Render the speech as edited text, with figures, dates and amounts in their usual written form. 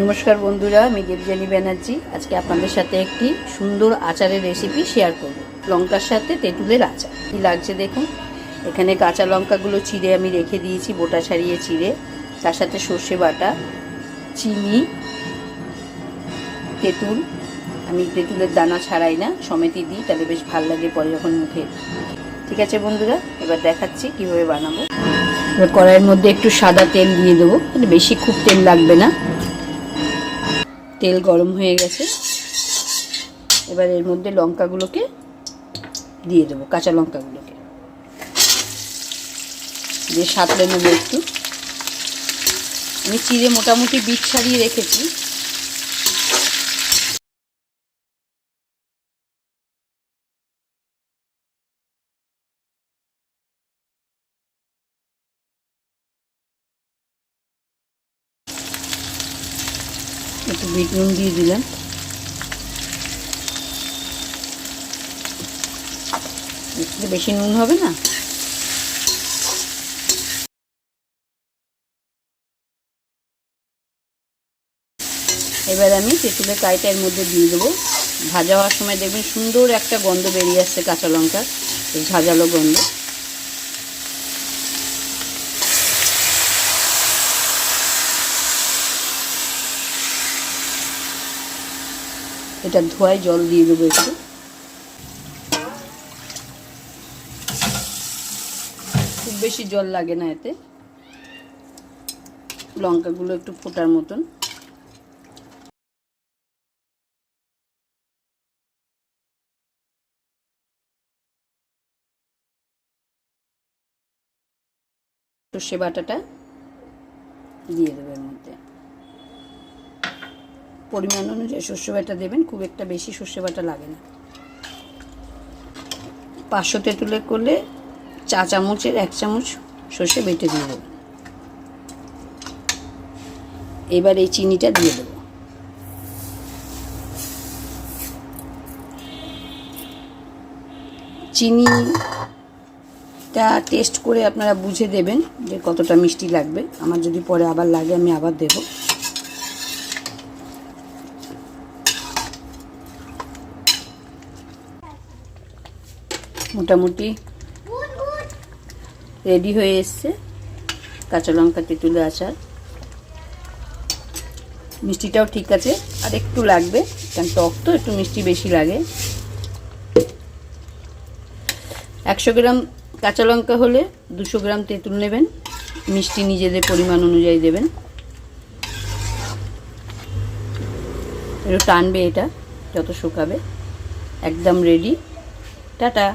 নমস্কার বন্ধুরা, আমি দেবযানী ব্যানার্জি। আজকে আপনাদের সাথে একটি সুন্দর আচারের রেসিপি শেয়ার করব। লঙ্কার সাথে তেঁতুলের আচার। কি লাগছে দেখুন। এখানে কাঁচা লঙ্কাগুলো চিড়ে আমি রেখে দিয়েছি, বোটা ছাড়িয়ে চিড়ে। তার সাথে সর্ষে বাটা, চিনি, তেঁতুল। আমি তেঁতুলের দানা ছাড়াই না, সমেতই দিই, তাহলে বেশ ভালো লাগে পরে যখন মুখে। ঠিক আছে বন্ধুরা, এবার দেখাচ্ছি কীভাবে বানাবো। এবার কড়াইয়ের মধ্যে একটু সাদা তেল দিয়ে দেবো, বেশি খুব তেল লাগবে না। তেল গরম হয়ে গেছে, এবার এর মধ্যে লঙ্কাগুলোকে দিয়ে দেবো, কাঁচা লঙ্কাগুলোকে দিয়ে সাঁতলে নেবো একটু। আমি চিড়ে মোটামুটি বীজ ছাড়িয়ে রেখেছি। একটু বিট নুন দিয়ে দিলাম। বেশি নুন হবে না। এবার আমি তেঁতুলের কাইটা এর মধ্যে দিয়ে দেবো। ভাজা হওয়ার সময় দেখবেন সুন্দর একটা গন্ধ বেরিয়ে আসছে কাঁচা লঙ্কার, এই ঝাঁঝালো গন্ধ। এটা ধোয়ায় জল দিয়ে দেবো একটু। খুব বেশি জল লাগে না এতে, লঙ্কাগুলো একটু ফোটার মতন। সর্ষে বাটাটা দিয়ে দেবো এর মধ্যে। পরিমাণ অনুযায়ী সর্ষে বাটা দেবেন, খুব একটা বেশি সর্ষে বাটা লাগে না। 500 তেঁতুলের করলে 1 চামচের 1 চামচ সর্ষে বেটে দিয়ে দেবো। এবার এই চিনিটা দিয়ে দেবো। চিনিটা টেস্ট করে আপনারা বুঝে দেবেন যে কতটা মিষ্টি লাগবে। আমার যদি পরে আবার লাগে আমি আবার দেব। মোটামুটি রেডি হয়ে এসছে কাঁচা লঙ্কা তেঁতুলের আচার। মিষ্টিটাও ঠিক আছে, আর একটু লাগবে, কারণ টক তো একটু মিষ্টি বেশি লাগে। 100 গ্রাম কাঁচা লঙ্কা হলে 200 গ্রাম তেঁতুল নেবেন। মিষ্টি নিজেদের পরিমাণ অনুযায়ী দেবেন। একটু টানবে এটা যত শুকাবে। একদম রেডি। টাটা।